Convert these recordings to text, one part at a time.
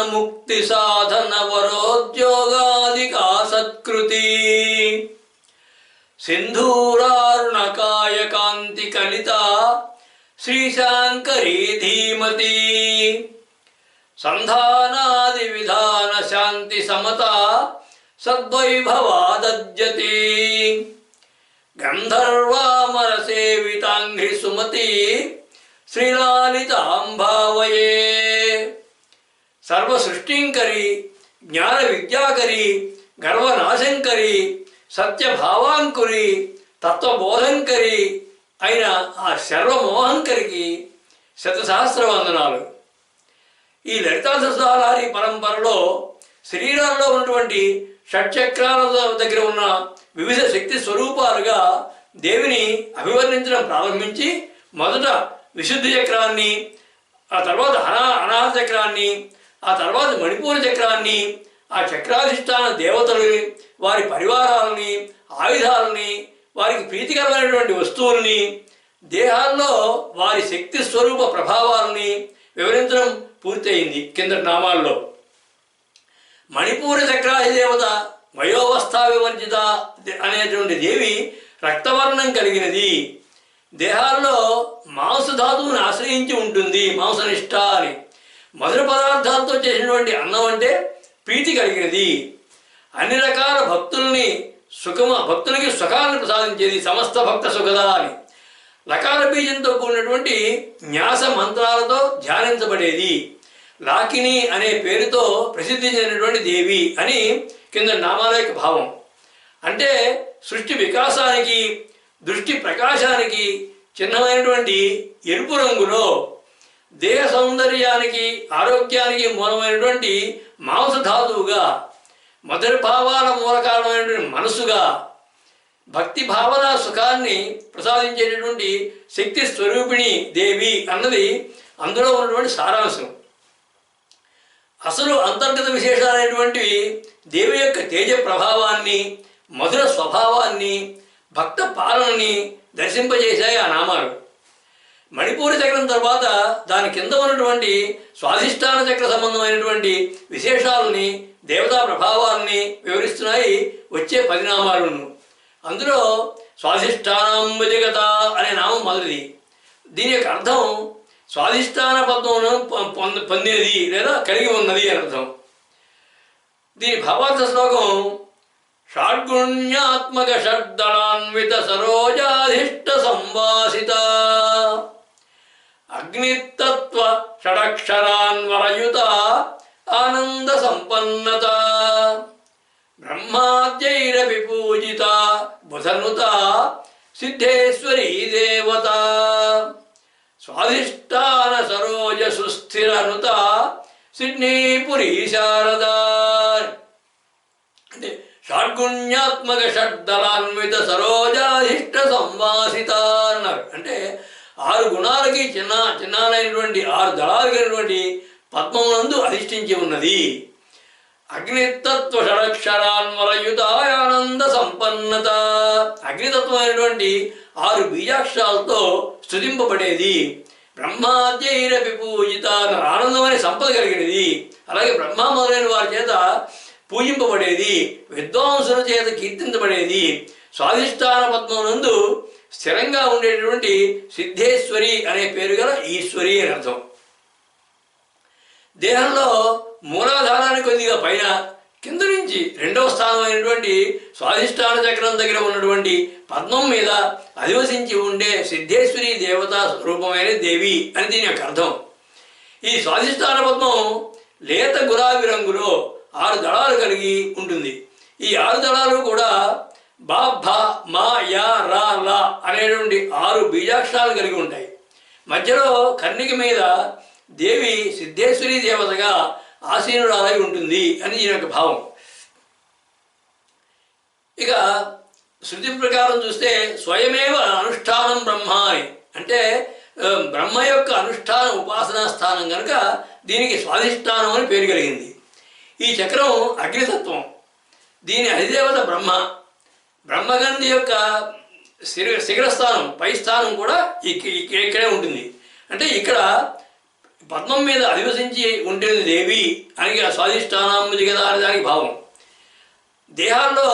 मुक्ति साधन वरोद्योगादिका सत्कृति सिंधूरारुणकाय कांति कलिता श्रीशांकरी धीमती संधानादि विधान शांति समता सद्वैभवादज्यति गंधर्वामर सेवितांघ्रि सुमति श्रीलालितां भावये सर्व सृष्टिंकरी ज्ञान विद्याकरी गर्वनाशंकरी सत्य भावांकुरी तत्वबोधंकरी అయిన ఆ సర్వమోహంకరికి శతసహస్ర వందనాలు. ఈ లలితా సహస్రనామావళి పరంపరలో శరీరాల్లో ఉన్నటువంటి షట్చక్రాల దగ్గర ఉన్న వివిధ శక్తి స్వరూపాలుగా దేవిని అభివర్ణించడం ప్రారంభించి మొదట విశుద్ధి చక్రాన్ని, ఆ తర్వాత అనాహత చక్రాన్ని, ఆ తర్వాత మణిపూర చక్రాన్ని, ఆ చక్రాధిష్టాన దేవతలని, వారి పరివారాలని, ఆయుధాలని, వారికి ప్రీతికరమైనటువంటి వస్తువుల్ని, దేహాల్లో వారి శక్తి స్వరూప ప్రభావాలని వివరించడం పూర్తయింది. కిందటి నామాల్లో మణిపూర చక్రాది దేవత వయోవస్థా వివర్జిత అనేటువంటి దేవి రక్తవర్ణం కలిగినది, దేహాల్లో మాంసధాతువుని ఆశ్రయించి ఉంటుంది, మాంసనిష్ట అని. మధుర పదార్థాలతో చేసినటువంటి అన్నం అంటే ప్రీతి కలిగినది, అన్ని రకాల భక్తులకి సుఖాలను ప్రసాదించేది, సమస్త భక్త సుఖదా అని. లకార బీజంతో కూడినటువంటి న్యాస మంత్రాలతో ధ్యానించబడేది, లాకిని అనే పేరుతో ప్రసిద్ధి చెందినటువంటి దేవి అని కింద నామాల యొక్క భావం. అంటే సృష్టి వికాసానికి, దృష్టి ప్రకాశానికి చిహ్నమైనటువంటి ఎరుపు రంగులో, దేహ సౌందర్యానికి ఆరోగ్యానికి మూలమైనటువంటి మాంసధాతువుగా, మధుర భావాల మూల కారణమైనటువంటి మనసుగా, భక్తి భావన సుఖాన్ని ప్రసాదించేటటువంటి శక్తి స్వరూపిణి దేవి అన్నది అందులో ఉన్నటువంటి సారాంశం. అసలు అంతర్గత విశేషాలైనటువంటివి దేవి యొక్క తేజ ప్రభావాన్ని, మధుర స్వభావాన్ని, భక్త పాలనని దర్శింపజేశాయి ఆ నామాలు. మణిపూర చక్రం తర్వాత దాని కింద ఉన్నటువంటి స్వాధిష్టాన చక్ర సంబంధమైనటువంటి విశేషాలని, దేవతా ప్రభావాన్ని వివరిస్తున్నాయి వచ్చే 10 నామాలను. అందులో స్వాధిష్టానాంబుజగత అనే నామం మొదటిది. దీని యొక్క అర్థం స్వాధిష్టాన పద్మమును పొందినది లేదా కలిగి ఉన్నది అని అర్థం. దీని భావార్థ శ్లోకం షాడ్గుణ్యాత్మక షడ్దళాన్విత సరోజాధిష్ట సంవాసిత అగ్నితత్వ షడక్షరాన్వరయుత ఆనంద సంపన్నత బ్రహ్మాద్యైరపి పూజిత బుధనుత సిద్ధేశ్వరీ దేవత స్వాధిష్టాన సరోజ సుస్థిరనుత సిడ్నీపురీ శారదా. అంటే షడ్గుణ్యాత్మక షడ్దళాన్విత సరోజాధిష్ట సంవాసిత అన్నారు. అంటే 6 గుణాలకి చిన్నైనటువంటి 6 దళాలు కలిగినటువంటి పద్మమునందు అధిష్ఠించి ఉన్నది. అగ్నితత్వ షడక్షరాన్వరయుతాయానంద సంపన్నత, అగ్నితత్వమైనటువంటి 6 బీజాక్షరాలతో స్తుతింపబడేది. బ్రహ్మాద్యైరపి పూజిత, ఆనందమైన సంపద కలిగినది. అలాగే బ్రహ్మ మొదలైన వారి చేత పూజింపబడేది, విద్వాంసుల చేత కీర్తించబడేది. స్వాధిష్టాన పద్మమునందు స్థిరంగా ఉండేటటువంటి సిద్ధేశ్వరి అనే పేరు గల ఈశ్వరి అని అర్థం. దేహంలో మూలాధారానికి కొద్దిగా పైన, కింద నుంచి 2వ స్థానమైనటువంటి స్వాధిష్టాన చక్రం దగ్గర ఉన్నటువంటి పద్మం మీద అధివసించి ఉండే సిద్ధేశ్వరి దేవత రూపమైన దేవి అని దీని యొక్క అర్థం. ఈ స్వాధిష్టాన పద్మం లేత గులాబీ రంగులో 6 దళాలు కలిగి ఉంటుంది. ఈ 6 దళాలు కూడా బా భ మా యా రా లా అనేటువంటి 6 బీజాక్షరాలు కలిగి ఉంటాయి. మధ్యలో కర్ణిక మీద దేవి సిద్ధేశ్వరి దేవతగా ఆసీనురాలై ఉంటుంది అని దీని యొక్క భావం. ఇక శృతి ప్రకారం చూస్తే స్వయమేవ అనుష్ఠానం బ్రహ్మ అని, అంటే బ్రహ్మ యొక్క అనుష్ఠాన ఉపాసనా స్థానం కనుక దీనికి స్వాధిష్టానం అని పేరు కలిగింది. ఈ చక్రం అగ్నితత్వం, దీని అధిదేవత బ్రహ్మ. బ్రహ్మగంధి యొక్క శిఖరస్థానం, పై స్థానం కూడా ఇక్కడే ఉంటుంది. అంటే ఇక్కడ పద్మం మీద అధివసించి ఉంటుంది దేవి అని స్వాధిష్టానం దిగదా అనే దానికి భావం. దేహాల్లో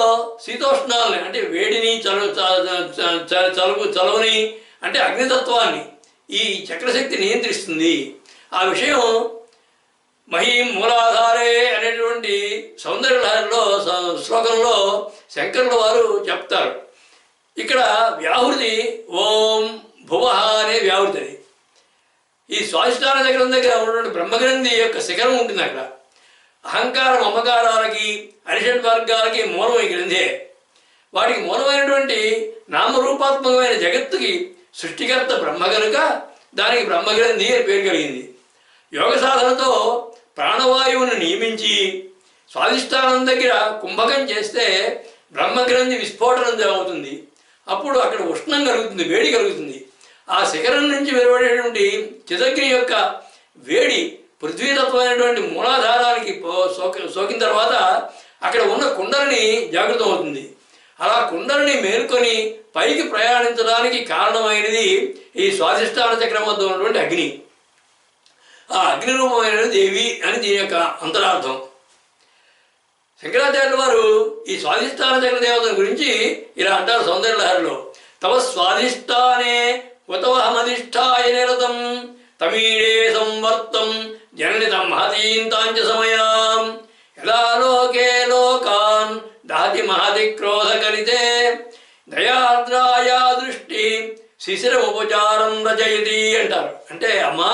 శీతోష్ణాలని అంటే వేడిని చలువుని అంటే అగ్నితత్వాన్ని ఈ చక్రశక్తి నియంత్రిస్తుంది. ఆ విషయం మహీం మూలాధారే అనేటువంటి సౌందర్యలహరిలో శ్లోకంలో శంకరుల వారు చెప్తారు. ఇక్కడ వ్యాహృతి ఓం భువ అనే వ్యాహృతి. అది ఈ స్వాధిష్టాన చక్రం దగ్గర ఉన్నటువంటి బ్రహ్మగ్రంథి యొక్క శిఖరం ఉంటుంది. అక్కడ అహంకార మమకారాలకి అరిషడ్ వర్గాలకి మూలం ఈ గ్రంథే. వాటికి మూలమైనటువంటి నామరూపాత్మకమైన జగత్తుకి సృష్టికర్త బ్రహ్మ కనుక దానికి బ్రహ్మగ్రంథి అని పేరు కలిగింది. యోగ సాధనతో ప్రాణవాయువును నియమించి స్వాధిష్టానం దగ్గర కుంభకం చేస్తే బ్రహ్మగ్రంథి విస్ఫోటనం అవుతుంది. అప్పుడు అక్కడ ఉష్ణం కలుగుతుంది, వేడి కలుగుతుంది. ఆ శిఖరం నుంచి వెలువడేటువంటి చిదగ్ని యొక్క వేడి పృథ్వీతత్వమైనటువంటి మూలాధారానికి సోకిన తర్వాత అక్కడ ఉన్న కుండలిని జాగృతం అవుతుంది. అలా కుండలిని మేల్కొని పైకి ప్రయాణించడానికి కారణమైనది ఈ స్వాధిష్టాన చక్రం వద్ద ఉన్నటువంటి అగ్ని. ఆ అగ్ని రూపమైనది దేవి అని దీని యొక్క అంతరార్థం. శంకరాచార్యుల వారు ఈ స్వాధిష్టాన చక్ర దేవతల గురించి ఇలా అంటారు సౌందర్యలహరిలో. తవ స్వాధిష్టానే ఉతవహమధిష్టాయ నిరతం తమీడే సంవర్తం జననితం మహతీంతాంచ సమయాం యదా లోకే లోకాన్ దాతి మహతి క్రోధకలితే దయాద్రాయా దృష్టి శిశిరముపచారం రచయతి అంటారు. అంటే అమ్మా,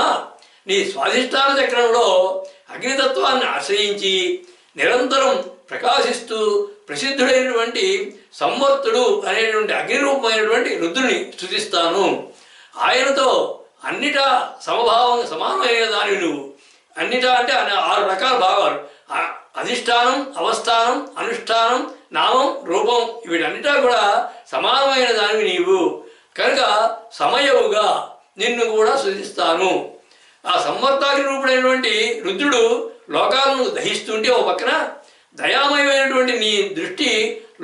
నీ స్వాధిష్టాన చక్రంలో అగ్నితత్వాన్ని ఆశ్రయించి నిరంతరం ప్రకాశిస్తూ ప్రసిద్ధుడైనటువంటి సంవర్తుడు అనేటువంటి అగ్నిరూపమైనటువంటి రుద్రుని స్తుతిస్తాను. ఆయనతో అన్నిటా సమభావంగా సమానమైన దానివి నువ్వు. అన్నిటా అంటే 6 రకాల భావాలు: అధిష్టానం, అవస్థానం, అనుష్ఠానం, నామం, రూపం. వీటన్నిటా కూడా సమానమైన దానివి నీవు కనుక సమయవుగా నిన్ను కూడా స్తుతిస్తాను. ఆ సంవర్తాగ్ని రూపుడైనటువంటి రుద్రుడు లోకాలను దహిస్తుంటే ఓ పక్కన దయామయమైనటువంటి నీ దృష్టి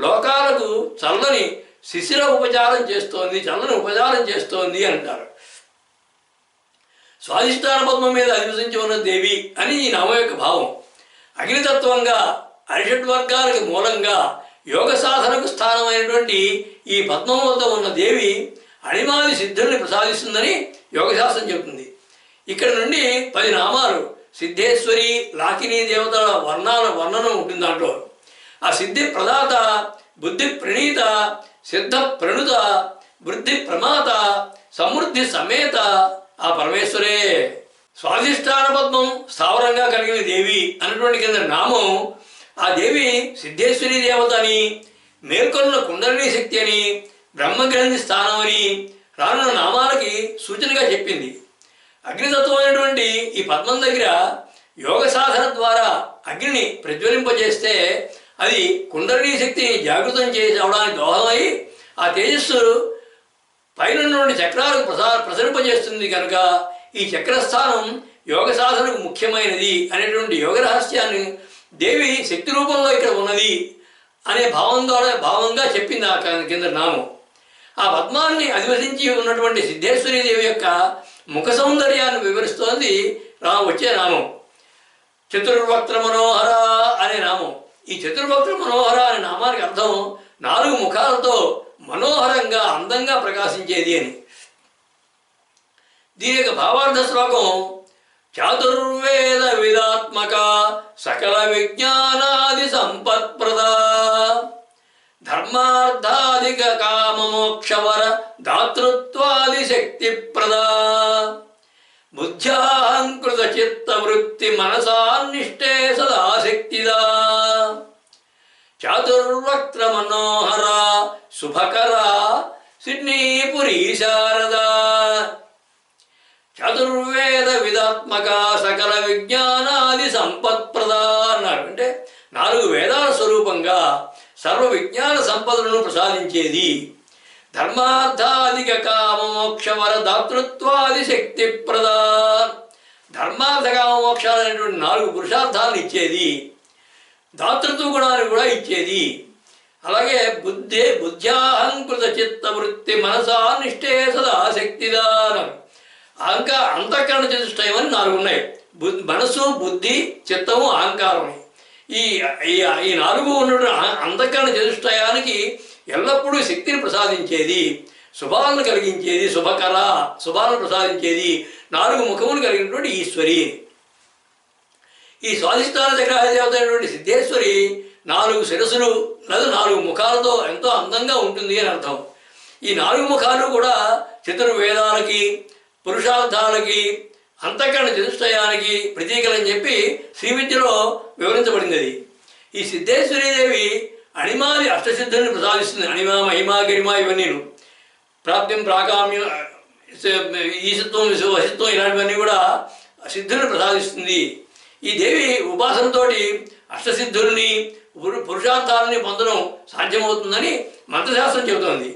లోకాలకు చల్లని శిశిర ఉపచారం చేస్తోంది, చల్లని ఉపచారం చేస్తోంది అంటారు. స్వాధిష్టాన పద్మం మీద అధివసించి ఉన్న దేవి అని ఈ నామం యొక్క భావం. అగ్నితత్వంగా అరిషడ్ వర్గాలకు మూలంగా యోగ సాధనకు స్థానమైనటువంటి ఈ పద్మం వద్ద ఉన్న దేవి అణిమాది సిద్ధుల్ని ప్రసాదిస్తుందని యోగశాస్త్రం చెబుతుంది. ఇక్కడ నుండి 10 నామాలు సిద్ధేశ్వరి, లాకిని దేవతల వర్ణనం ఉంటుంది దాంట్లో. ఆ సిద్ధి ప్రదాత, బుద్ధి ప్రణీత, సిద్ధ ప్రణుత, వృద్ధి ప్రమాత, సమృద్ధి సమేత ఆ పరమేశ్వరే. స్వాధిష్టాన పద్మం స్థావరంగా కలిగిన దేవి అన్నటువంటి కింద నామం ఆ దేవి సిద్ధేశ్వరి దేవత అని, మేల్కొన్న కుండలిని శక్తి అని, బ్రహ్మగ్రంథి స్థానం అని రానున్న నామాలకి సూచనగా చెప్పింది. అగ్నితత్వమైనటువంటి ఈ పద్మం దగ్గర యోగ సాధన ద్వారా అగ్నిని ప్రజ్వలింపజేస్తే అది కుండలిని శక్తిని జాగృతం చేసి అవడానికి దోహదమై ఆ తేజస్సు పైన నుండి చక్రాలకు ప్రసరింపజేస్తుంది. కనుక ఈ చక్రస్థానం యోగ సాధనకు ముఖ్యమైనది అనేటువంటి యోగ రహస్యాన్ని దేవి శక్తి రూపంలో ఇక్కడ ఉన్నది అనే భావంగా చెప్పింది ఆ కింద నామం. ఆ పద్మాన్ని అధివసించి ఉన్నటువంటి సిద్ధేశ్వరి దేవి యొక్క ముఖ సౌందర్యాన్ని వివరిస్తోంది వచ్చే నామం. చతుర్వక్త్ర మనోహర అనే నామం. ఈ చతుర్వక్త్ర మనోహర అనే నామానికి అర్థం 4 ముఖాలతో మనోహరంగా అందంగా ప్రకాశించేది అని. దీని యొక్క భావార్థ శ్లోకం చాతుర్వేద విదాత్మక సకల విజ్ఞానాది సంపత్ప్రద ధర్మార్థాధిక కామమోక్షవర దాతృత్వాది శక్తిప్రద బుద్ధ్యాహంకృత చిత్త వృత్తి మనసాన్నిష్టే సదాశక్తిదా చాతుర్వక్త్ర మనోహర శుభకర సిడ్నీపురీ శారదా. చతుర్వేద విదాత్మక సకల విజ్ఞానాది సంపత్ప్రద అన్నాడు. అంటే 4 వేదాల స్వరూపంగా సర్వ విజ్ఞాన సంపదలను ప్రసాదించేది. ధర్మార్థాధిక కామమోక్షవర దాతృత్వాది శక్తిప్రద. ధర్మార్థ కామమోక్షాలు అనేటువంటి 4 పురుషార్థాలను ఇచ్చేది. దాతృత్వ గుణాన్ని కూడా ఇచ్చేది. అలాగే బుద్ధ్యాహంకృత చిత్త వృత్తి మనసాన్నిష్టే సదా శక్తిదానం. అంతఃకరణ చతుష్టయం అని 4 ఉన్నాయి. మనస్సు, బుద్ధి, చిత్తము, అహంకారం. ఈ ఈ 4 ఉన్నటువంటి అంతఃకరణ చతుష్టయానికి ఎల్లప్పుడూ శక్తిని ప్రసాదించేది, శుభాలను కలిగించేది, శుభాలను ప్రసాదించేది 4 ముఖములు కలిగినటువంటి ఈశ్వరి. ఈ స్వాధిష్టాన చక్రాధిదేవత అయినటువంటి సిద్ధేశ్వరి 4 శిరస్సులు లేదా 4 ముఖాలతో ఎంతో అందంగా ఉంటుంది అని అర్థం. ఈ 4 ముఖాలు కూడా చతుర్వేదాలకి, పురుషార్థాలకి, అంతఃకరణ చతుష్టయానికి ప్రతీకలని చెప్పి శ్రీ విద్యలో వివరించబడింది. అది ఈ సిద్ధేశ్వరీదేవి అణిమాది అష్టసిద్ధుల్ని ప్రసాదిస్తుంది. అణిమ, మహిమ, గరిమ ఇవన్నీను ప్రాప్త్యం, ప్రాకామ్యం, ఈశత్వం, వశిత్వం ఇలాంటివన్నీ కూడా సిద్ధుల్ని ప్రసాదిస్తుంది. ఈ దేవి ఉపాసనతోటి అష్టసిద్ధుల్ని, పురుషార్థాలని పొందడం సాధ్యమవుతుందని మంత్రశాస్త్రం చెబుతోంది.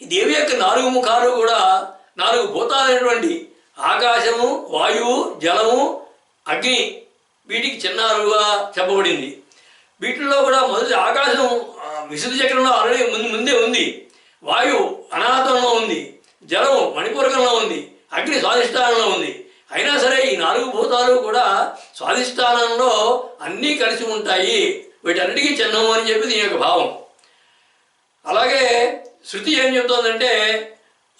ఈ దేవి యొక్క 4 ముఖాలు కూడా 4 భూతాలైనటువంటి ఆకాశము, వాయువు, జలము, అగ్ని వీటికి చిన్నారుగా చెప్పబడింది. వీటిల్లో కూడా మొదటి ఆకాశం విశుద్ధి చక్రంలో ఆల్రెడీ ముందే ఉంది, వాయువు అనాహతంలో ఉంది, జలము మణిపూరకంలో ఉంది, అగ్ని స్వాధిష్టానంలో ఉంది. అయినా సరే ఈ 4 భూతాలు కూడా స్వాధిష్టానంలో అన్నీ కలిసి ఉంటాయి, వీటన్నిటికీ చిన్నము అని చెప్పి దీని యొక్క భావం. అలాగే శృతి ఏం చెబుతోందంటే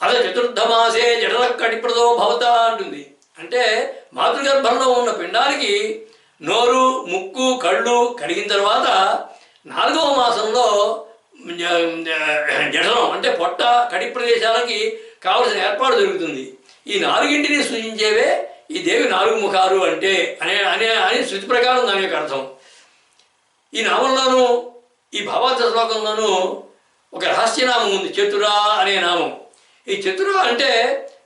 అదే చతుర్థమాసే జఠర కటిప్రదో భవత అంటుంది. అంటే మాతృగర్భంలో ఉన్న పిండానికి నోరు, ముక్కు, కళ్ళు కడిగిన తర్వాత 4వ మాసంలో జఠరం అంటే పొట్ట, కడి ప్రదేశాలకి కావలసిన ఏర్పాటు జరుగుతుంది. ఈ 4ంటిని సూచించేవే ఈ దేవి 4 ముఖాలు అంటే అని శృతి ప్రకారం దాని యొక్క అర్థం. ఈ నామంలోనూ, ఈ భావార్థ శ్లోకంలోనూ ఒక రహస్యనామం ఉంది, చతురా అనే నామం. ఈ చతుర అంటే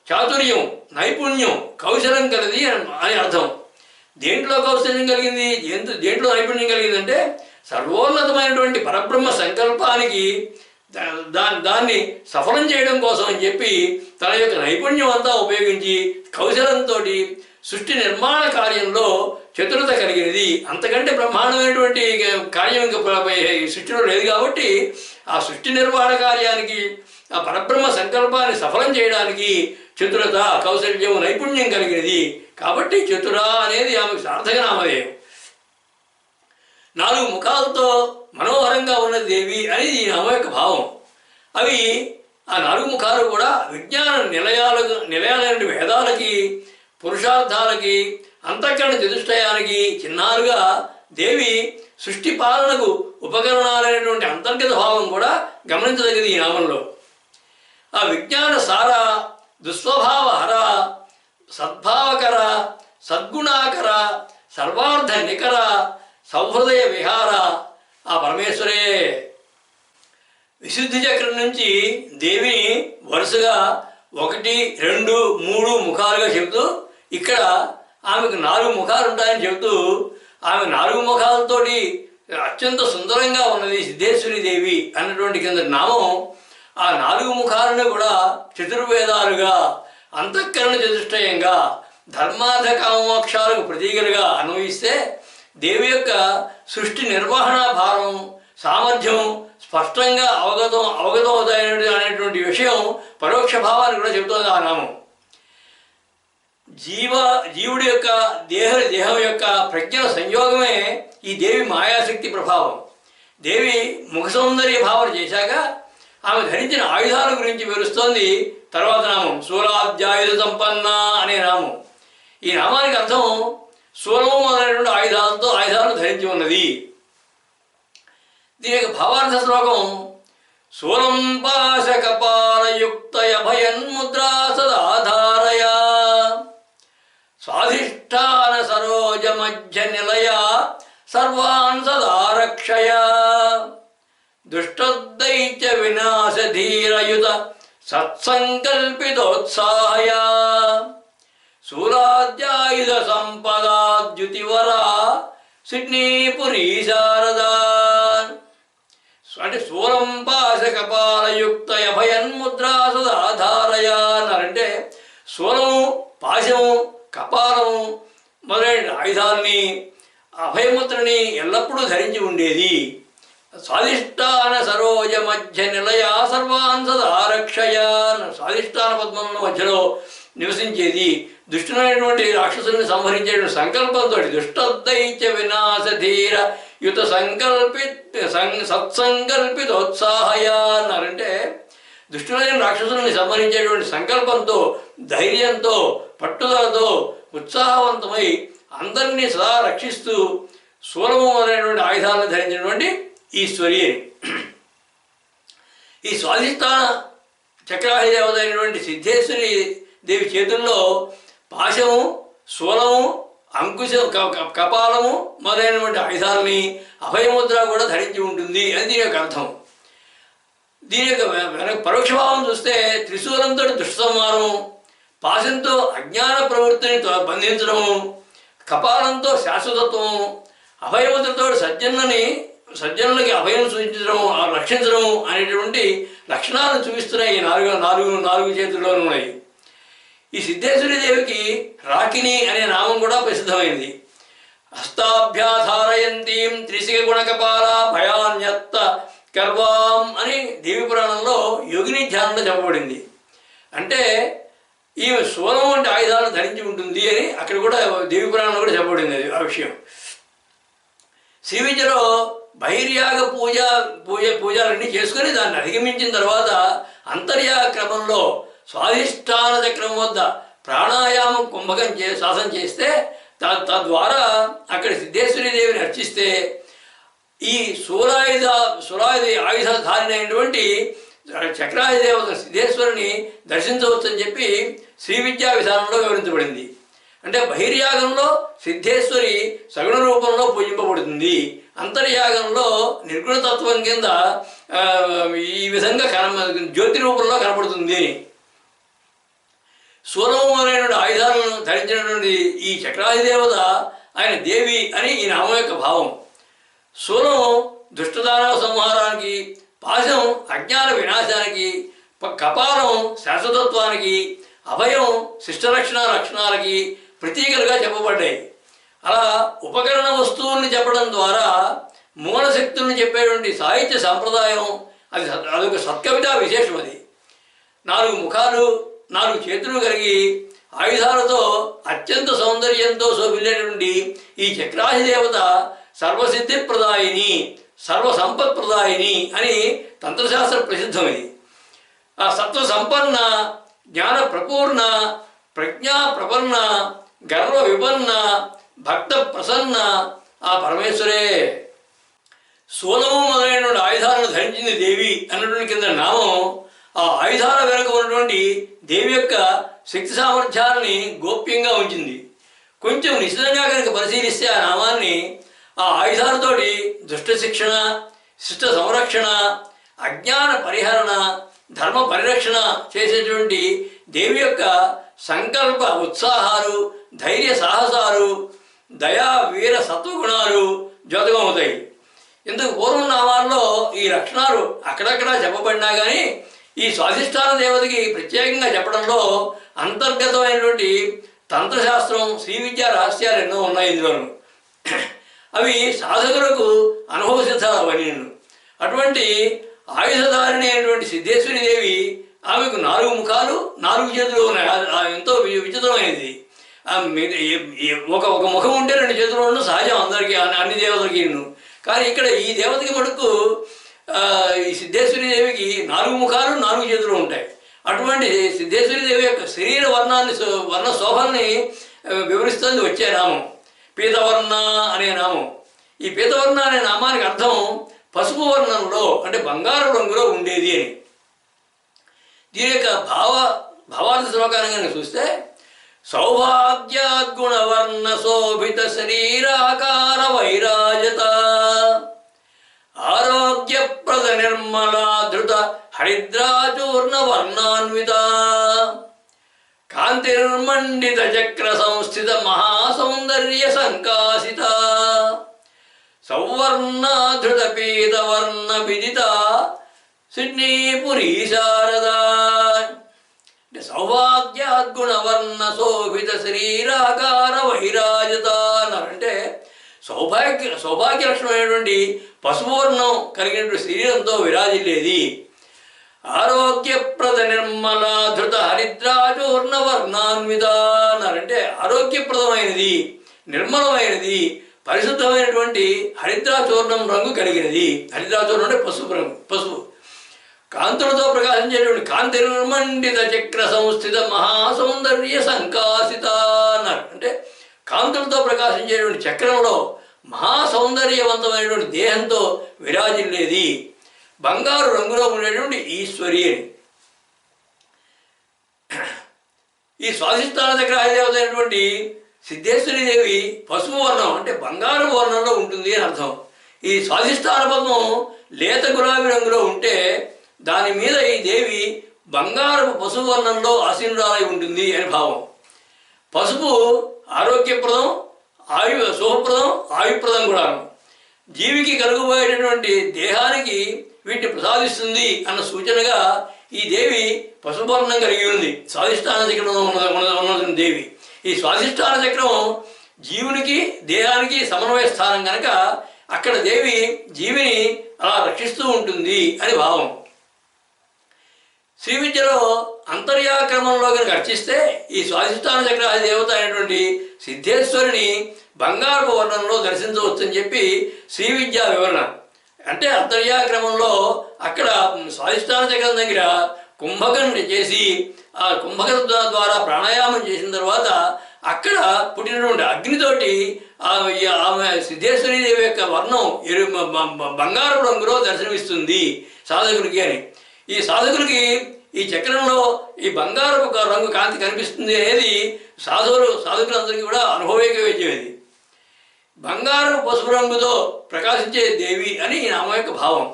చాతుర్యం, నైపుణ్యం, కౌశలం కలిది అని అర్థం. దేంట్లో కౌశల్యం కలిగింది, దేంట్లో నైపుణ్యం కలిగిందంటే సర్వోన్నతమైనటువంటి పరబ్రహ్మ సంకల్పానికి దాన్ని సఫలం చేయడం కోసం అని చెప్పి తన యొక్క నైపుణ్యం అంతా ఉపయోగించి కౌశలంతో సృష్టి నిర్మాణ కార్యంలో చతురత కలిగినది. అంతకంటే బ్రహ్మాండమైనటువంటి కార్యం ఇంకా సృష్టిలో లేదు కాబట్టి ఆ సృష్టి నిర్మాణ కార్యానికి, ఆ పరబ్రహ్మ సంకల్పాన్ని సఫలం చేయడానికి చతురత, కౌశల్యం, నైపుణ్యం కలిగినది. కాబట్టి చతుర అనేది ఆమెకు సార్థక నామధేయం. 4 ముఖాలతో మనోహరంగా ఉన్నది దేవి అనేది ఈ నామం యొక్క భావం. అవి ఆ 4 ముఖాలు కూడా విజ్ఞాన నిలయాలైన వేదాలకి, పురుషార్థాలకి, అంతఃకరణ చతుష్టయానికి చిన్నారుగా దేవి సృష్టి పాలనకు ఉపకరణాలైనటువంటి అంతర్గత భావం కూడా గమనించదగ్గది ఈ నామంలో. ఆ విజ్ఞాన సార, దుస్వభావహర, సద్భావకర, సద్గుణాకర, సర్వార్థ నికర, సౌహృదయ విహార ఆ పరమేశ్వరే. విశుద్ధి చక్రం నుంచి దేవిని వరుసగా 1, 2, 3 ముఖాలుగా చెబుతూ ఇక్కడ ఆమెకు 4 ముఖాలు ఉంటాయని చెబుతూ ఆమె 4 ముఖాలతోటి అత్యంత సుందరంగా ఉన్నది సిద్ధేశ్వరి దేవి అన్నటువంటి కింద నామం. ఆ 4 ముఖాలను కూడా చతుర్వేదాలుగా, అంతఃకరణ చతుష్టయంగా, ధర్మార్థ కామోక్షాలకు ప్రతీకలుగా అన్వయిస్తే దేవి యొక్క సృష్టి నిర్వహణ భారం, సామర్థ్యం స్పష్టంగా అవగతం అవుతాయనే అనేటువంటి విషయం పరోక్ష భావాన్ని కూడా చెబుతోంది ఆ నామం. జీవుడి యొక్క దేహం యొక్క ప్రజ్ఞల సంయోగమే ఈ దేవి మాయాశక్తి ప్రభావం. దేవి ముఖ సౌందర్య భావన చేశాక ఆమె ధరించిన ఆయుధాల గురించి వివరిస్తోంది తర్వాత నామం, శూలాధ్యాయుధ సంపన్న అనే నామం. ఈ నామానికి అర్థం శూలము మొదలైనటువంటి ఆయుధాలను ధరించి ఉన్నది. దీని యొక్క భావార్థ శ్లోకం, శూలం పాశ కపాలయుక్తయ భయన్ముద్రా సదాధారయ స్వాధిష్టాన సరోజ మధ్య నిలయ సర్వాన్ సదారక్షయ దుష్టదైత్య వినాశ ధీరయుత సత్సంకల్పితోత్సాహయ శూలాధ్యాయుధ సంపదాద్యుతివరా సిడ్నీపురీ శారదా. అంటే శూలం పాశ కపాలయుక్త అభయన్ముద్రా సదాధారయ అన్నారంటే శూలము, పాశము, కపాలము మొదలైన ఆయుధాలని, అభయముద్రని ఎల్లప్పుడూ ధరించి ఉండేది. స్వాధిష్టాన సరోజ మధ్య నిలయ సర్వాన్ సదా రక్షయ. స్వాధిష్టాన పద్మంలో మధ్యలో నివసించేది, దుష్టులైనటువంటి రాక్షసుల్ని సంహరించేటువంటి సంకల్పంతో దుష్టదైత్య వినాశధీర యుత సత్సంకల్పితోత్సాహయ అన్నారంటే దుష్టులైన రాక్షసుల్ని సంహరించేటువంటి సంకల్పంతో, ధైర్యంతో, పట్టుదలతో, ఉత్సాహవంతమై అందరినీ సదా రక్షిస్తూ శూలము అనేటువంటి ఆయుధాలను ధరించినటువంటి ఈశ్వరి అని. ఈ స్వాధిష్టాన చక్రాహి దేవత అయినటువంటి సిద్ధేశ్వరి దేవి చేతుల్లో పాశము, శూలము, అంకుశం, కపాలము మొదలైనటువంటి ఆయుధాలని, అభయముద్ర కూడా ధరించి ఉంటుంది అని దీని యొక్క అర్థం. దీని యొక్క పరోక్షభావం చూస్తే త్రిశూలంతో దుష్ట సంహారము, పాశంతో అజ్ఞాన ప్రవృత్తిని బంధించడము, కపాలంతో శాశ్వతత్వము, అభయముద్రతో సజ్జనులకి అభయం సూచించడం, రక్షించడం అనేటువంటి లక్షణాలను చూపిస్తున్నాయి ఈ నాలుగు చేతుల్లో ఉన్నాయి. ఈ సిద్ధేశ్వరి దేవికి రాకిని అనే నామం కూడా ప్రసిద్ధమైనది. హస్తాభ్యాధారయంతీం త్రిశిఖ గుణకపాల భయాన్యత్త కర్వాం అని దేవి పురాణంలో యోగిని ధ్యానంలో చెప్పబడింది. అంటే ఈ శూలం వంటి ఆయుధాలను ధరించి ఉంటుంది అని అక్కడ కూడా దేవి పురాణంలో కూడా చెప్పబడింది ఆ విషయం. శ్రీ విద్యలో బహిర్యాగ పూజలన్నీ చేసుకుని దాన్ని అధిగమించిన తర్వాత అంతర్యాగ క్రమంలో స్వాధిష్టాన చక్రం వద్ద ప్రాణాయామం కుంభకం శ్వాసం చేస్తే తద్వారా అక్కడ సిద్ధేశ్వరి దేవిని అర్చిస్తే ఈ ఆయుధధారినటువంటి చక్రాయుధ దేవత సిద్ధేశ్వరిని దర్శించవచ్చని చెప్పి శ్రీ విద్యా విధానంలో వివరించబడింది. అంటే బహిర్యాగంలో సిద్ధేశ్వరి సగుణ రూపంలో పూజింపబడుతుంది, అంతర్యాగంలో నిర్గుణతత్వం కింద ఈ విధంగా జ్యోతి రూపంలో కనపడుతుంది అని. శూలమైనటువంటి ఆయుధాలను ధరించినటువంటి ఈ చక్రాధిదేవత ఆయన దేవి అని ఈ నామం యొక్క భావం. శూలం దుష్టదానవ సంహారానికి, పాశం అజ్ఞాన వినాశానికి, కపాలం శాశ్వతత్వానికి, అభయం లక్షణాలకి ప్రతీకలుగా చెప్పబడ్డాయి. అలా ఉపకరణ వస్తువుల్ని చెప్పడం ద్వారా మూలశక్తుల్ని చెప్పేటువంటి సాహిత్య సాంప్రదాయం అదొక సత్కవితా విశేషం. అది 4 ముఖాలు 4 చేతులు కలిగి ఆయుధాలతో అత్యంత సౌందర్యంతో శోభిల్లేటువంటి ఈ చక్రాహి దేవత సర్వసిద్ధి ప్రదాయిని, సర్వసంపత్ప్రదాయిని అని తంత్రశాస్త్ర ప్రసిద్ధం. ఇది ఆ సత్వ సంపన్న, జ్ఞాన ప్రపూర్ణ, ప్రజ్ఞా ప్రపన్న, గర్వ విపన్న, భక్త ప్రసన్న ఆ పరమేశ్వరే. శూలము మొదలైన ఆయుధాలను ధరించింది దేవి అన్నటువంటి కింద నామం ఆ ఆయుధాల వెనుక ఉన్నటువంటి దేవి యొక్క శక్తి సామర్థ్యాలని గోప్యంగా ఉంచింది. కొంచెం నిశ్చితంగా కనుక పరిశీలిస్తే ఆ నామాన్ని ఆ ఆయుధాలతోటి దుష్ట శిక్షణ, శిష్ట సంరక్షణ, అజ్ఞాన పరిహరణ, ధర్మ పరిరక్షణ చేసేటువంటి దేవి యొక్క సంకల్ప ఉత్సాహాలు, ధైర్య సాహసాలు, దయా వీర సత్వగుణాలు జ్యోతికమవుతాయి. ఇందుకు పూర్వం నామాల్లో ఈ లక్షణాలు అక్కడక్కడా చెప్పబడినా కానీ ఈ స్వాధిష్టాన దేవతకి ప్రత్యేకంగా చెప్పడంలో అంతర్గతమైనటువంటి తంత్రశాస్త్రం, శ్రీ విద్యా రహస్యాలు ఎన్నో ఉన్నాయి ఇందులోను. అవి సాధకులకు అనుభవ సిద్ధాలు అవన్నీ. అటువంటి ఆయుధధారిణి అయినటువంటి సిద్ధేశ్వరి దేవి, ఆమెకు 4 ముఖాలు 4 చేతులు ఉన్నాయి. ఎంతో విచిత్రమైనది. ఒక ముఖం ఉంటే 2 చేతులు ఉండడం సహజం అందరికీ, అన్ని దేవతలకి. కానీ ఇక్కడ ఈ దేవతకి మటుకు ఈ సిద్ధేశ్వరి దేవికి 4 ముఖాలు 4 చేతులు ఉంటాయి. అటువంటి సిద్ధేశ్వరి దేవి యొక్క శరీర వర్ణ శోభల్ని వివరిస్తుంది వచ్చే నామం పీతవర్ణ అనే నామం. ఈ పీతవర్ణ అనే నామానికి అర్థం పసుపు వర్ణంలో అంటే బంగారు రంగులో ఉండేది అని. దీని యొక్క భావార్థ శ్లోకాన్ని కనుక చూస్తే సౌభాగ్యాద్గుణవర్ణ శోభిత శరీరాకార వైరాజత ఆరోగ్యప్రద నిర్మలా ధృత హరిద్రాచూర్ణ వర్ణాన్విత కాంతిర్మండిత చక్ర సంస్థిత మహాసౌందర్య సంకాసిత సౌవర్ణాధృత పీతవర్ణ విదిత సిడ్నీపురీ శారదా. సౌభాగ్యాద్గుణవర్ణ శోభిత శరీరాకార వైరాజత అన్నారంటే సౌభాగ్య లక్షణమైనటువంటి పసుపు వర్ణం కలిగినటువంటి శరీరంతో విరాజిల్లేది. ఆరోగ్యప్రద నిర్మల ధృత హరిద్రాచూర్ణ వర్ణాన్విత అన్నారంటే ఆరోగ్యప్రదమైనది, నిర్మలమైనది, పరిశుద్ధమైనటువంటి హరిద్రాచూర్ణం రంగు కలిగినది. హరిద్రాచూర్ణం అంటే పసుపు రంగు, పసుపు. కాంతులతో ప్రకాశించేటువంటి కాంతి నిర్మండిత చక్ర సంస్థిత మహాసౌందర్య సంకాసిత అన్నారు. అంటే కాంతులతో ప్రకాశించేటువంటి చక్రంలో మహాసౌందర్యవంతమైనటువంటి దేహంతో విరాజిల్లేది. బంగారు రంగులో ఉండేటువంటి ఈశ్వరి అని. ఈ స్వాధిష్టాన చక్ర దేవత అయినటువంటి సిద్ధేశ్వరీదేవి పసుపు వర్ణం అంటే బంగారు వర్ణంలో ఉంటుంది అని అర్థం. ఈ స్వాధిష్టాన పద్మం లేత గులాబీ రంగులో ఉంటే దాని మీద ఈ దేవి బంగారపు పసుపు వర్ణంలో ఆసీనురాలై ఉంటుంది అని భావం. పసుపు ఆరోగ్యప్రదం, శుభప్రదం, ఆయుప్రదం కూడా. జీవికి కలుగుబోయేటటువంటి దేహానికి వీటిని ప్రసాదిస్తుంది అన్న సూచనగా ఈ దేవి పసుపు వర్ణం కలిగి ఉంది. స్వాధిష్టాన చక్రం ఉన్నది దేవి. ఈ స్వాధిష్టాన చక్రం జీవునికి దేహానికి సమన్వయ స్థానం కనుక అక్కడ దేవి జీవిని అలా రక్షిస్తూ ఉంటుంది అని భావం. శ్రీ విద్యలో అంతర్యాక్రమంలో కనుక అర్చిస్తే ఈ స్వాధిష్టాన చక్ర దేవత అయినటువంటి సిద్ధేశ్వరిని బంగారపు వర్ణంలో దర్శించవచ్చని చెప్పి శ్రీ విద్యా వివరణ. అంటే అంతర్యాక్రమంలో అక్కడ స్వాధిష్టాన చక్రం దగ్గర కుంభకం చేసి ఆ కుంభకం ద్వారా ప్రాణాయామం చేసిన తర్వాత అక్కడ పుట్టినటువంటి అగ్నితోటి ఆమె సిద్ధేశ్వరీదేవి యొక్క వర్ణం బంగారపు రంగులో దర్శనమిస్తుంది సాధకుడికి అని. ఈ సాధకులకి ఈ చక్రంలో ఈ బంగారపు రంగు కాంతి కనిపిస్తుంది అనేది సాధకులందరికీ కూడా అనుభవైకవేద్యమేది. బంగారపు పసుపు రంగుతో ప్రకాశించే దేవి అని ఈ నామం యొక్క భావం.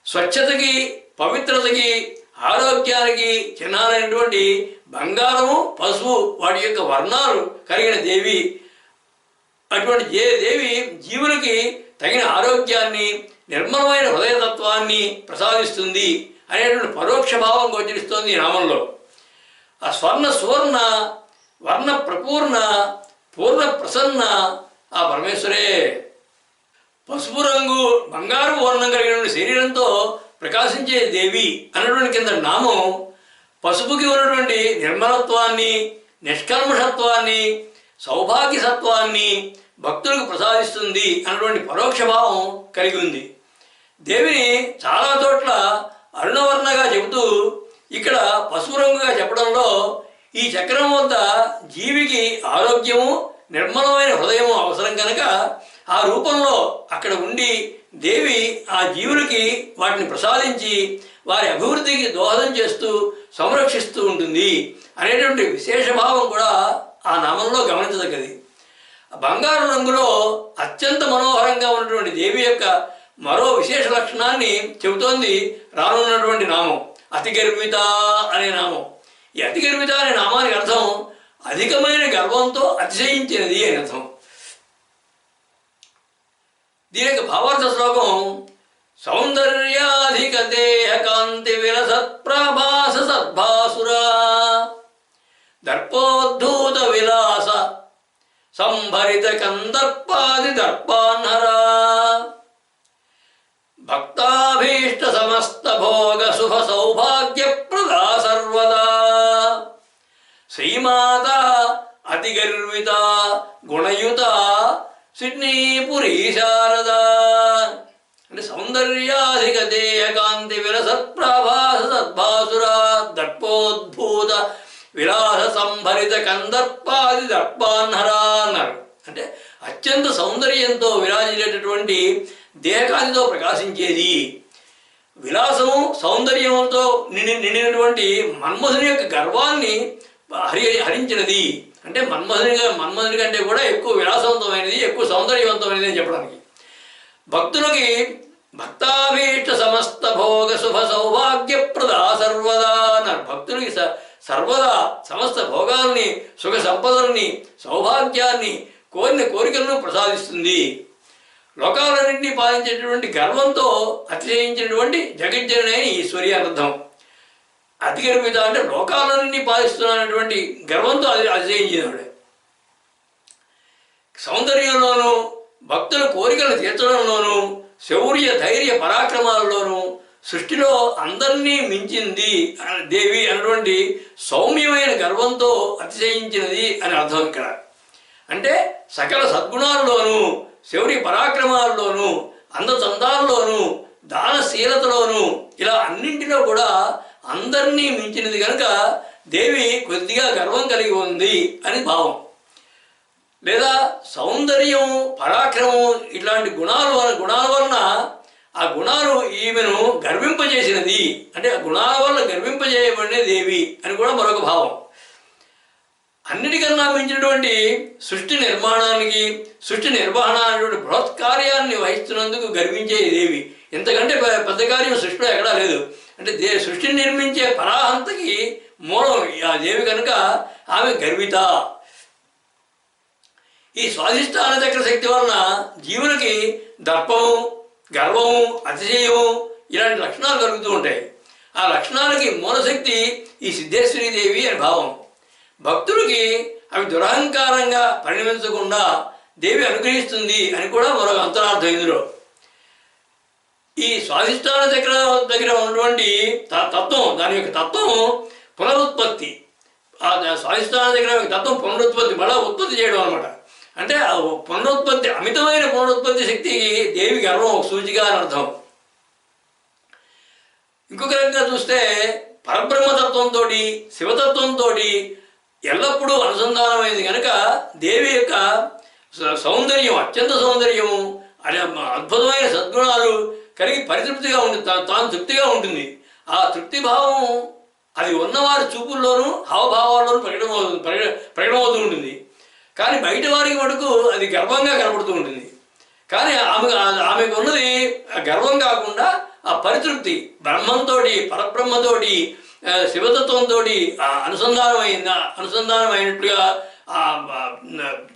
స్వచ్ఛతకి, పవిత్రతకి, ఆరోగ్యానికి చిహ్నాలైనటువంటి బంగారము, పసుపు వాటి యొక్క వర్ణాలు కలిగిన దేవి. అటువంటి దేవి జీవులకి తగిన ఆరోగ్యాన్ని, నిర్మలమైన హృదయతత్వాన్ని ప్రసాదిస్తుంది అనేటువంటి పరోక్ష భావం గోచరిస్తోంది ఈ నామంలో. ఆ స్వర్ణ సువర్ణ వర్ణ ప్రపూర్ణ పూర్ణ ప్రసన్న ఆ పరమేశ్వరే. పసుపు రంగు బంగారు వర్ణం కలిగినటువంటి శరీరంతో ప్రకాశించే దేవి అన్నటువంటి కింద నామం పసుపుకి ఉన్నటువంటి నిర్మలత్వాన్ని, నిష్కల్మషత్వాన్ని, సౌభాగ్యసత్వాన్ని భక్తులకు ప్రసాదిస్తుంది అన్నటువంటి పరోక్ష భావం కలిగి ఉంది. దేవిని చాలా చోట్ల అరుణవర్ణగా చెబుతూ ఇక్కడ పసుపు రంగుగా చెప్పడంలో ఈ చక్రం వద్ద జీవికి ఆరోగ్యము, నిర్మలమైన హృదయము అవసరం కనుక ఆ రూపంలో అక్కడ ఉండి దేవి ఆ జీవులకి వాటిని ప్రసాదించి వారి అభివృద్ధికి దోహదం చేస్తూ సంరక్షిస్తూ ఉంటుంది అనేటువంటి విశేషభావం కూడా ఆ నామంలో గమనించదగ్గది. బంగారు రంగులో అత్యంత మనోహరంగా ఉన్నటువంటి దేవి యొక్క మరో విశేష లక్షణాన్ని చెబుతోంది రానున్నటువంటి నామం అతిగర్విత అనే నామం. ఈ అతిగర్విత అనే నామానికి అర్థం అధికమైన గర్వంతో అతిశయించినది అని అర్థం. దీని యొక్క భావార్థ శ్లోకం సౌందర్యాధిక దేహ కాంతి విలసత్ప్రభాస సద్భాసురా దర్పోద్ధూత విలాస సంభరిత కందర్పాది దర్పాన్హరా భక్తాభీష్ట సమస్త భోగ శుభ సౌభాగ్య ప్రదా సర్వదా శ్రీమాత అతిగర్విత గుణయుత సిడ్నీపురీ శారద. అంటే సౌందర్యాధిక దేహ కాంతి విలసత్ప్రభాస సద్భాసురా దర్పోద్భూత విలాస సంభరిత కందర్పాది దర్పాన్హరా అన్నారు. అంటే అత్యంత సౌందర్యంతో విరాజిల్లేటటువంటి దేహకాంతితో ప్రకాశించేది, విలాసము సౌందర్యంతో నిండినటువంటి మన్మధుని యొక్క గర్వాన్ని హరించినది. అంటే మన్మధుని కంటే కూడా ఎక్కువ విలాసవంతమైనది, ఎక్కువ సౌందర్యవంతమైనది అని చెప్పడానికి. భక్తులకి భక్తాభీష్ట సమస్త భోగ శుభ సౌభాగ్య ప్రదా సర్వదా అన్నారు. భక్తులకి సర్వదా సమస్త భోగాల్ని, సుఖ సంపదల్ని, సౌభాగ్యాన్ని, కోరిన కోరికలను ప్రసాదిస్తుంది. లోకాలన్నింటినీ పాలించేటటువంటి గర్వంతో అతిశయించినటువంటి జగజ్జనని ఈశ్వరి అర్థం. అతిగర్విత అంటే లోకాలన్నింటినీ పాలిస్తున్నటువంటి గర్వంతో అతిశయించినవాడే. సౌందర్యంలోనూ భక్తుల కోరికలు తీర్చడంలోనూ శౌర్య ధైర్య పరాక్రమాలలోనూ సృష్టిలో అందరినీ మించింది దేవి అన్నటువంటి సౌమ్యమైన గర్వంతో అతిశయించినది అని అర్థం ఇక్కడ. అంటే సకల సద్గుణాల్లోనూ శౌర్య పరాక్రమాల్లోనూ అందచందాల్లోనూ దానశీలతలోనూ ఇలా అన్నింటిలో కూడా అందరినీ మించినది కనుక దేవి కొద్దిగా గర్వం కలిగి ఉంది అని భావం. లేదా సౌందర్యం పరాక్రమం ఇట్లాంటి గుణాల వలన ఆ గుణాలు ఈమెను గర్వింపజేసినది, అంటే ఆ గుణాల వల్ల గర్వింపజేయబడిన దేవి అని కూడా మరొక భావం. అన్నిటికన్నా మించినటువంటి సృష్టి నిర్మాణానికి సృష్టి నిర్వహణ అనేటువంటి బృహత్ కార్యాన్ని వహిస్తున్నందుకు గర్వించే దేవి. ఇంతకంటే పెద్ద కార్యం సృష్టిలో ఎక్కడా లేదు. అంటే సృష్టిని నిర్మించే పరాహంతకి మూలం ఆ దేవి కనుక ఆమె గర్విత. ఈ స్వాధిష్టాన చక్ర శక్తి వలన జీవులకి దర్పము, గర్వము, అతిశయము ఇలాంటి లక్షణాలు కలుగుతూ ఉంటాయి. ఆ లక్షణాలకి మూలశక్తి ఈ సిద్ధేశ్వరీదేవి అని భావం. భక్తులకి అవి దురహంకారంగా పరిణమించకుండా దేవి అనుగ్రహిస్తుంది అని కూడా మరొక అంతరార్థం ఇందులో. ఈ స్వాధిష్టాన చక్ర దగ్గర ఉన్నటువంటి తత్వం, దాని యొక్క తత్వం పునరుత్పత్తి. ఆ స్వాధిష్టాన దగ్గర తత్వం పునరుత్పత్తి, మళ్ళా ఉత్పత్తి చేయడం అనమాట. అంటే ఆ పునరుత్పత్తి, అమితమైన పునరుత్పత్తి శక్తికి దేవి గర్వం ఒక సూచిగా అని అర్థం. ఇంకొక రకంగా చూస్తే పరబ్రహ్మతత్వంతో శివతత్వంతో ఎల్లప్పుడూ అనుసంధానమైంది కనుక దేవి యొక్క సౌందర్యం, అత్యంత సౌందర్యము, అద్భుతమైన సద్గుణాలు కలిగి పరితృప్తిగా ఉంటుంది, తాను తృప్తిగా ఉంటుంది. ఆ తృప్తి భావం అది ఉన్నవారి చూపుల్లోనూ హావభావాల్లోనూ ప్రకటమవుతూ ఉంటుంది. కానీ బయట వారికి మటుకు అది గర్వంగా కనబడుతూ ఉంటుంది. కానీ ఆమెకు ఉన్నది గర్వం కాకుండా ఆ పరితృప్తి, బ్రహ్మంతో పరబ్రహ్మతోటి శివతత్వంతో అనుసంధానమైనట్లుగా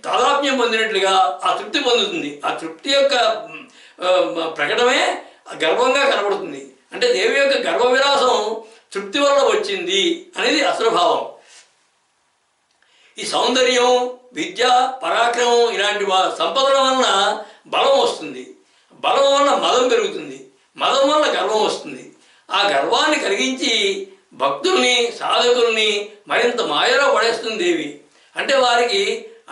తాదాత్మ్యం పొందినట్లుగా ఆ తృప్తి పొందుతుంది. ఆ తృప్తి యొక్క ప్రకటమే గర్వంగా కనబడుతుంది. అంటే దేవి యొక్క గర్వ విలాసం తృప్తి వల్ల వచ్చింది అనేది అసలు భావం. ఈ సౌందర్యం, విద్య, పరాక్రమం ఇలాంటి సంపదల వలన బలం వస్తుంది. బలం వల్ల మదం పెరుగుతుంది. మదం వల్ల గర్వం వస్తుంది. ఆ గర్వాన్ని కలిగించి భక్తుల్ని, సాధకుల్ని మరింత మాయలో పడేస్తుంది దేవి. అంటే వారికి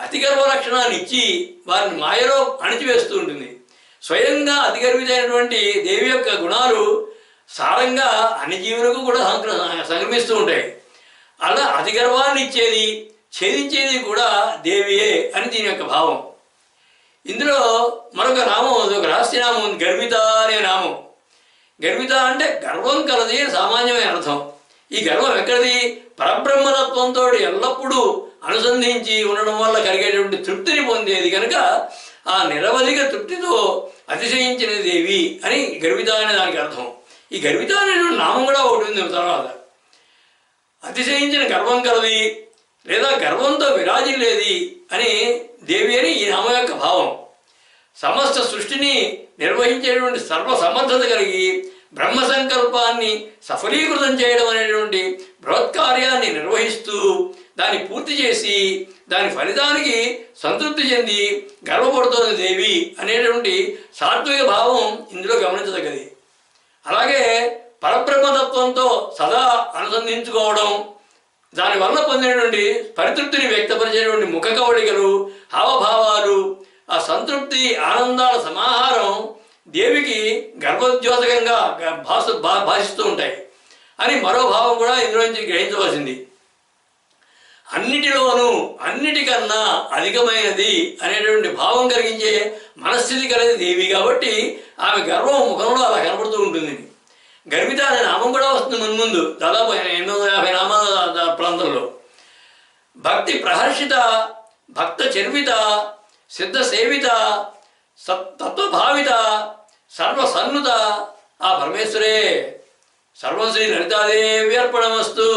అతి గర్వ లక్షణాన్ని ఇచ్చి వారిని మాయలో అణిచివేస్తూ ఉంటుంది. స్వయంగా అతి గర్వితైనటువంటి దేవి యొక్క గుణాలు సారంగా అన్ని జీవులకు కూడా సంక్రమిస్తూ ఉంటాయి. అలా అతి గర్వాన్ని ఇచ్చేది, ఛేదించేది కూడా దేవియే అని దీని యొక్క భావం. ఇందులో మరొక నామం, ఒక రహస్యనామం ఉంది, గర్విత అనే నామం. గర్విత అంటే గర్వం కలది సామాన్యమైన అర్థం. ఈ గర్వం ఎక్కడిది? పరబ్రహ్మతత్వంతో ఎల్లప్పుడూ అనుసంధించి ఉండడం వల్ల కలిగేటువంటి తృప్తిని పొందేది కనుక ఆ నిరవధిక తృప్తితో అతిశయించిన దేవి అని గర్విత అనే దానికి అర్థం. ఈ గర్విత అనేటువంటి నామం కూడా ఒకటి ఉంది తర్వాత. అతిశయించిన గర్వం కలది లేదా గర్వంతో విరాజిల్లేది అని దేవి అని ఈ నామం యొక్క భావం. సమస్త సృష్టిని నిర్వహించేటువంటి సర్వసమర్థత కలిగి బ్రహ్మ సంకల్పాన్ని సఫలీకృతం చేయడం అనేటువంటి బృహత్కార్యాన్ని నిర్వహిస్తూ దాన్ని పూర్తి చేసి దాని ఫలితానికి సంతృప్తి చెంది గర్వపడుతోంది దేవి అనేటువంటి సాత్విక భావం ఇందులో గమనించదగ్గది. అలాగే పరబ్రహ్మతత్వంతో సదా అనుసంధించుకోవడం, దానివల్ల పొందినటువంటి పరితృప్తిని వ్యక్తపరిచేటువంటి ముఖ కవళికలు, హావభావాలు, ఆ సంతృప్తి ఆనందాల సమాహారం దేవికి గర్వోద్యోతకంగా భాషిస్తూ ఉంటాయి అని మరో భావం కూడా ఇందులోంచి గ్రహించవలసింది. అన్నిటిలోనూ అన్నిటికన్నా అధికమైనది అనేటువంటి భావం కలిగించే మనస్థితి కలిగి దేవి కాబట్టి ఆమె గర్వం ముఖంలో అలా కనబడుతూ ఉంటుంది. గర్విత అనే నామం కూడా వస్తుంది ముందు దాదాపు 850 నామాల ప్రాంతంలో. భక్తి ప్రహర్షిత, భక్త చర్విత, సిద్ధ సేవిత, తత్వభావిత, సర్వసన్నుత ఆ పరమేశ్వరే. సర్వం శ్రీ లలితాదేవి అర్పణమస్తు.